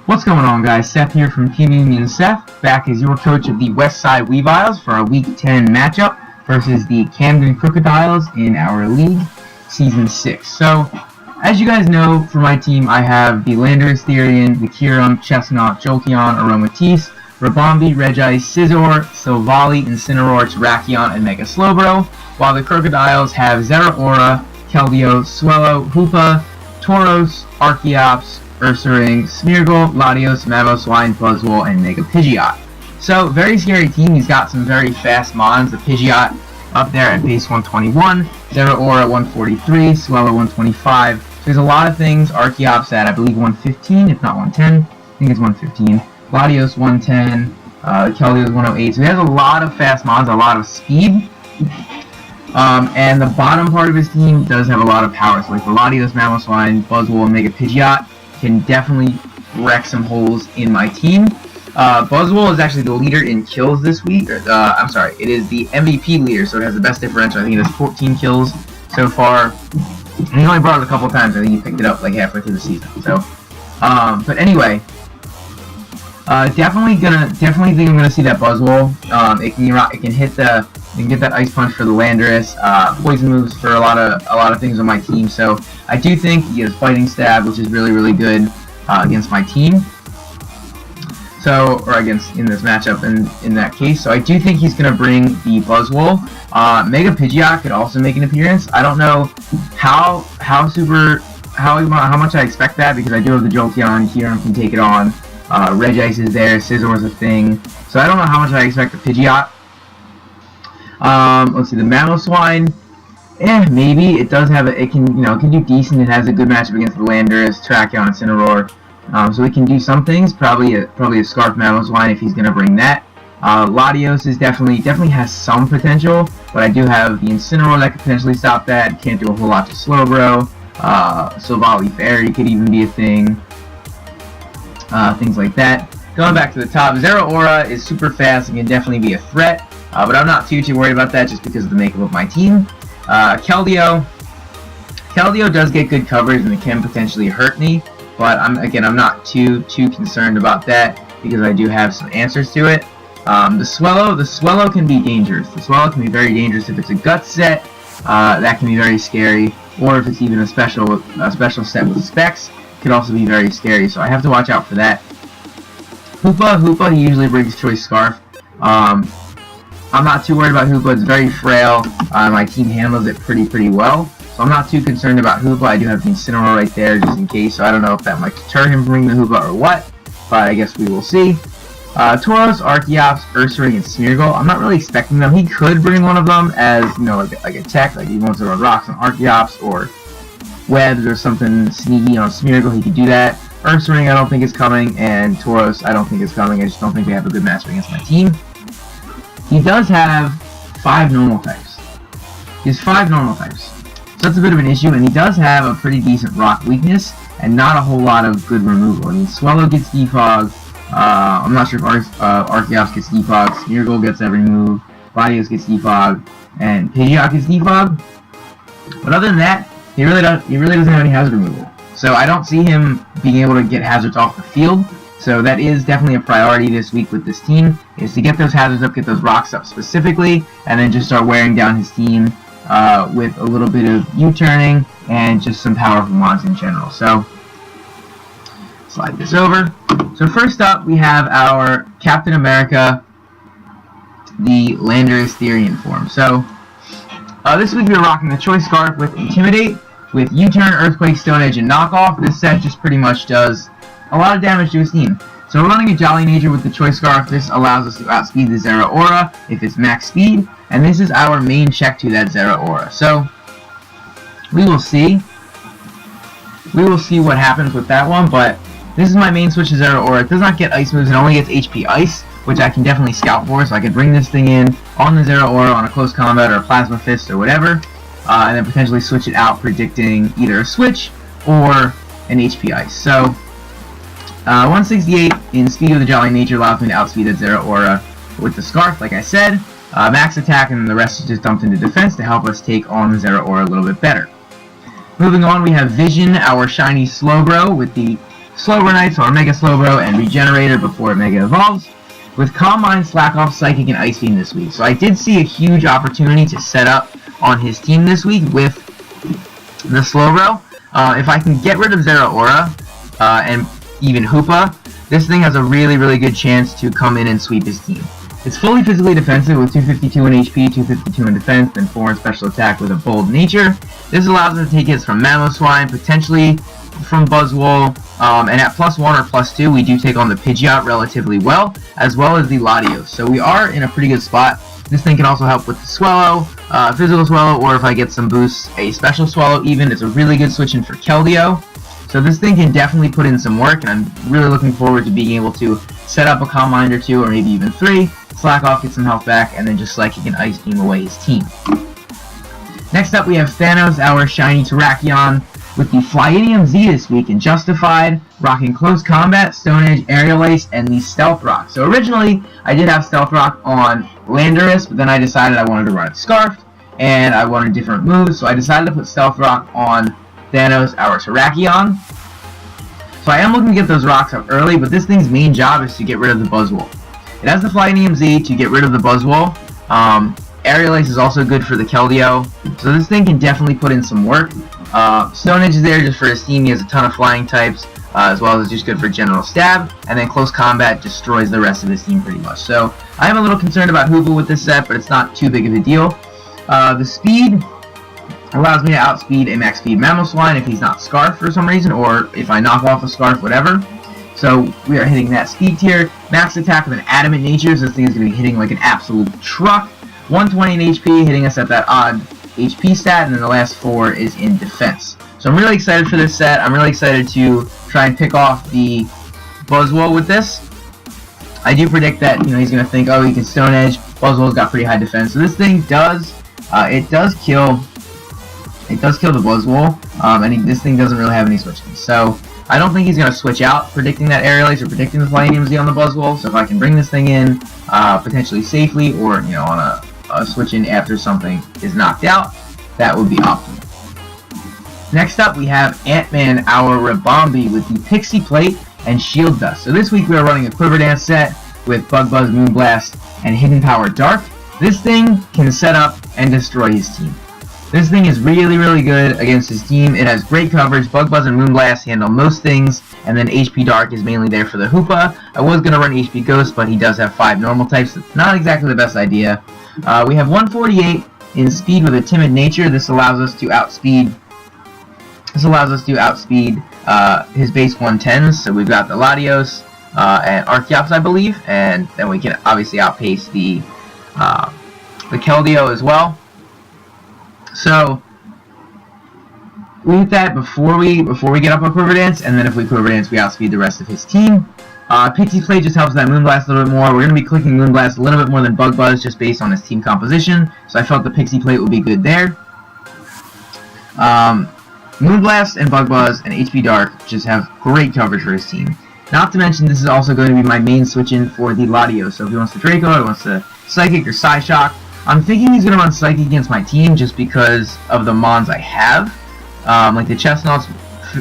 What's going on, guys? Seth here from Team Union Seth, back as your coach of the Westside Weaviles for our Week 10 matchup versus the Camden Krookodiles in our league, Season 6. So, as you guys know, for my team, I have the Landorus, Therian, the Kyurem, Chestnut, Jolteon, Aromatisse, Rabombi, Regice, Scizor, Silvally, Incineroar, Terrakion, and Mega Slowbro, while the Krookodiles have Zeraora, Keldeo, Swellow, Hoopa, Tauros, Archeops, Ursaring, Smeargle, Latios, Mamoswine, Buzzwole, and Mega Pidgeot. So, very scary team. He's got some very fast mons. The Pidgeot up there at base 121, Zeraora 143, Swellow 125. So there's a lot of things. Archeops at, I believe, 115, if not 110. I think it's 115. Latios 110, Keldeo's 108. So he has a lot of fast mons, a lot of speed. And the bottom part of his team does have a lot of power. So like the Latios, Mamoswine, Buzzwole, and Mega Pidgeot can definitely wreck some holes in my team. Buzzwole is actually the leader in kills this week. I'm sorry, it is the MVP leader, so it has the best differential. I think it has 14 kills so far. And he only brought it a couple times. I think he picked it up like halfway through the season. So, but anyway, definitely think I'm gonna see that Buzzwole. It can hit the. You can get that Ice Punch for the Landorus, poison moves for a lot of things on my team. So I do think he has Fighting Stab, which is really good against my team. So, or against in this matchup in that case. So I do think he's gonna bring the Buzzwole. Mega Pidgeot could also make an appearance. I don't know how much I expect that, because I do have the Jolteon here and can take it on. Regice is there, Scizor is a thing. So I don't know how much I expect the Pidgeot. Let's see, the Mamoswine, maybe. It does have it can do decent. It has a good matchup against the Landorus, Terrakion, and Incineroar. So it can do some things. Probably a Scarf Mamoswine if he's gonna bring that. Latios is definitely has some potential, but I do have the Incineroar that could potentially stop that. Can't do a whole lot to Slowbro. Silvally Fairy could even be a thing. Things like that. Going back to the top, Zeraora is super fast and can definitely be a threat. But I'm not too worried about that just because of the makeup of my team. Keldeo does get good coverage and it can potentially hurt me, but I'm not too concerned about that because I do have some answers to it. The Swellow can be dangerous. The Swellow can be very dangerous if it's a gut set. That can be very scary, or if it's even a special set with specs, it could also be very scary. So I have to watch out for that. Hoopa, he usually brings Choice Scarf. I'm not too worried about Hoopa. It's very frail. My team handles it pretty well. So I'm not too concerned about Hoopa. I do have the Incineroar right there just in case. So I don't know if that might deter him from bringing the Hoopa or what. But I guess we will see. Tauros, Archeops, Ursaring, and Smeargle. I'm not really expecting them. He could bring one of them as, like a tech. Like he wants to run rocks on Archeops or webs or something sneaky on Smeargle. He could do that. Ursaring I don't think is coming. And Tauros I don't think is coming. I just don't think they have a good matchup against my team. He does have 5 normal types. He has 5 normal types. So that's a bit of an issue, and he does have a pretty decent rock weakness, and not a whole lot of good removal. I mean, Swellow gets Defog, I'm not sure if Archeops gets Defog, Smeargle gets every move, Latios gets Defog, and Pidgeot gets Defog. But other than that, he really doesn't have any hazard removal. So I don't see him being able to get hazards off the field. So that is definitely a priority this week with this team, is to get those hazards up, get those rocks up specifically, and then just start wearing down his team with a little bit of U-turning and just some powerful mons in general. So, slide this over. So first up, we have our Captain America, the Landorus Therian form. So, this week we're rocking the Choice Scarf with Intimidate, with U-turn, Earthquake, Stone Edge, and Knockoff. This set just pretty much does a lot of damage to his team. So we're running a Jolly Nature with the Choice Scarf. This allows us to outspeed the Zeraora if it's max speed, and this is our main check to that Zeraora. So we will see. We will see what happens with that one, but this is my main switch to Zeraora. It does not get ice moves, it only gets HP Ice, which I can definitely scout for, so I could bring this thing in on the Zeraora on a close combat or a Plasma Fist or whatever, and then potentially switch it out, predicting either a switch or an HP Ice. So 168 in speed with the Jolly Nature allows me to outspeed that Zeraora with the Scarf, like I said. Max attack, and the rest is just dumped into defense to help us take on the Zeraora a little bit better. Moving on, we have Vision, our shiny Slowbro, with the Slowbro Knights or Mega Slowbro and Regenerator before it Mega Evolves, with Calm Mind, Slack Off, Psychic, and Ice Beam this week. So I did see a huge opportunity to set up on his team this week with the Slowbro. If I can get rid of Zeraora and even Hoopa, this thing has a really, really good chance to come in and sweep his team. It's fully physically defensive with 252 in HP, 252 in defense, and 4 in special attack with a bold nature. This allows us to take hits from Mamoswine, potentially from Buzzwole, and at +1 or +2 we do take on the Pidgeot relatively well as the Latios. So we are in a pretty good spot. This thing can also help with the Swellow, physical Swellow, or if I get some boosts, a special Swellow even. It's a really good switch in for Keldeo. So this thing can definitely put in some work, and I'm really looking forward to being able to set up a Calm Mind or 2, or maybe even 3, Slack Off, get some health back, and then just Psychic and Ice Beam away his team. Next up we have Thanos, our shiny Terrakion, with the Flyinium Z this week in Justified, rocking Close Combat, Stone Edge, Aerial Ace, and the Stealth Rock. So originally, I did have Stealth Rock on Landorus, but then I decided I wanted to run it Scarfed, and I wanted different moves, so I decided to put Stealth Rock on Thanos, our Terrakion. So I am looking to get those rocks up early, but this thing's main job is to get rid of the Buzzwole. It has the Flyinium Z to get rid of the Buzzwole. Aerial Ace is also good for the Keldeo, so this thing can definitely put in some work. Stone Edge is there just for his team. He has a ton of flying types, as well as just good for general stab, and then Close Combat destroys the rest of his team pretty much. So I am a little concerned about Hoopa with this set, but it's not too big of a deal. The speed allows me to outspeed a max speed Mamoswine if he's not Scarf for some reason, or if I knock off a Scarf, whatever. So we are hitting that speed tier. Max attack with an Adamant Nature, so this thing is going to be hitting like an absolute truck. 120 in HP, hitting us at that odd HP stat, and then the last 4 is in defense. So I'm really excited for this set. I'm really excited to try and pick off the Buzzwole with this. I do predict that, you know, he's going to think, oh, he can Stone Edge. Buzzwole's got pretty high defense. So this thing does, it does kill the Buzzwole, and this thing doesn't really have any switching. So I don't think he's going to switch out, predicting that Aerial Ace or predicting the Flyinium Z on the Buzzwole. So if I can bring this thing in potentially safely, or, you know, on a switch in after something is knocked out, that would be optimal. Next up, we have Ant-Man, our Ribombee, with the Pixie Plate and Shield Dust. So this week we are running a Quiver Dance set with Bug Buzz, Moonblast, and Hidden Power Dark. This thing can set up and destroy his team. This thing is really, really good against his team. It has great coverage. Bug Buzz and Moonblast handle most things, and then HP Dark is mainly there for the Hoopa. I was going to run HP Ghost, but he does have 5 normal types, so it's not exactly the best idea. We have 148 in speed with a Timid Nature. This allows us to outspeed his base 110s. So we've got the Latios and Archeops, I believe, and then we can obviously outpace the Keldeo as well. So we hit that before we get up on Quiver Dance, and then if we Quiver Dance, we outspeed the rest of his team. Pixie Plate just helps that Moonblast a little bit more. We're going to be clicking Moonblast a little bit more than Bug Buzz just based on his team composition, so I felt the Pixie Plate would be good there. Moonblast and Bug Buzz and HP Dark just have great coverage for his team. Not to mention, this is also going to be my main switch-in for the Latios. So if he wants to Draco, or he wants to Psychic or Psyshock, I'm thinking he's going to run Psychic against my team just because of the Mons I have. Like the Chestnut's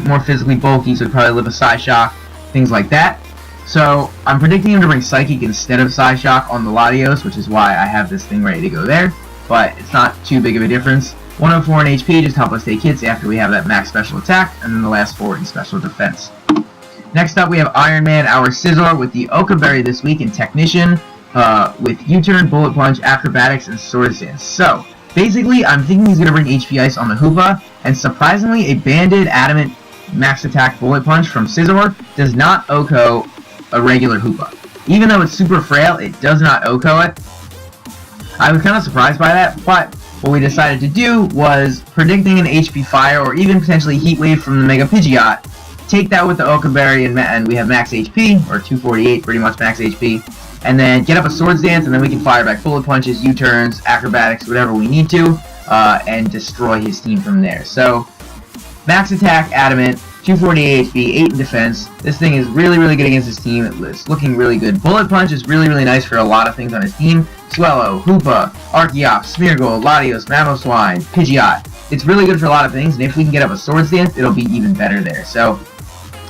more physically bulky, so he'd probably live a Psyshock, things like that. So I'm predicting him to bring Psychic instead of Psyshock on the Latios, which is why I have this thing ready to go there. But it's not too big of a difference. 104 in HP just help us take hits after we have that max special attack, and then the last 4 in special defense. Next up, we have Iron Man, our Scizor, with the Oka Berry this week in Technician, with U-Turn, Bullet Punch, Acrobatics, and Sword Dance. So basically, I'm thinking he's going to bring HP Ice on the Hoopa, and surprisingly, a Banded Adamant Max Attack Bullet Punch from Scizor does not OHKO a regular Hoopa. Even though it's super frail, it does not OHKO it. I was kind of surprised by that, but what we decided to do was predicting an HP Fire or even potentially Heat Wave from the Mega Pidgeot. Take that with the Oka Berry and we have max HP, or 248, pretty much max HP, and then get up a Swords Dance, and then we can fire back Bullet Punches, U-Turns, Acrobatics, whatever we need to, and destroy his team from there. So, max attack, Adamant, 248 HP, 8 in defense. This thing is really, really good against his team. It's looking really good. Bullet Punch is really, really nice for a lot of things on his team. Swellow, Hoopa, Archeops, Smeargle, Latios, Mamoswine, Pidgeot. It's really good for a lot of things, and if we can get up a Swords Dance, it'll be even better there. So,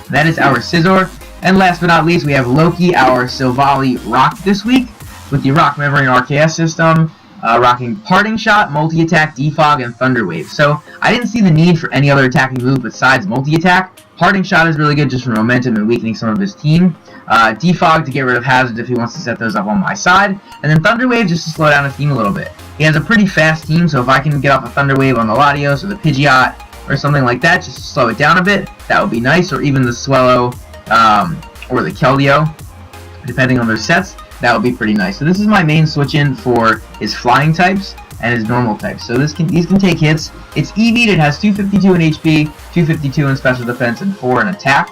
That is our Scizor. And last but not least, we have Loki, our Silvally Rock this week, with the Rock Memory RKS system, rocking Parting Shot, Multi-Attack, Defog, and Thunder Wave. So I didn't see the need for any other attacking move besides Multi-Attack. Parting Shot is really good just for momentum and weakening some of his team. Defog to get rid of hazards if he wants to set those up on my side. And then Thunder Wave just to slow down his team a little bit. He has a pretty fast team, so if I can get off a Thunder Wave on the Latios or the Pidgeot or something like that, just to slow it down a bit, that would be nice. Or even the Swellow or the Keldeo, depending on their sets, that would be pretty nice. So this is my main switch-in for his flying types and his normal types. So these can take hits. It's EV'd, it has 252 in HP, 252 in special defense, and 4 in attack.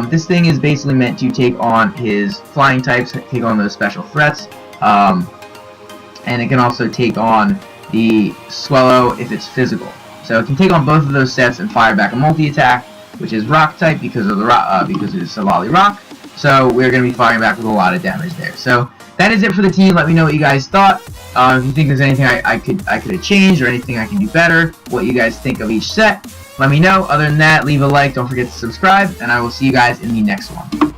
This thing is basically meant to take on his flying types, take on those special threats, and it can also take on the Swellow if it's physical. So it can take on both of those sets and fire back a multi-attack, which is rock type because of the because it is Silvally Rock. So we're going to be firing back with a lot of damage there. So that is it for the team. Let me know what you guys thought. If you think there's anything I could have changed or anything I can do better, what you guys think of each set, let me know. Other than that, leave a like, don't forget to subscribe, and I will see you guys in the next one.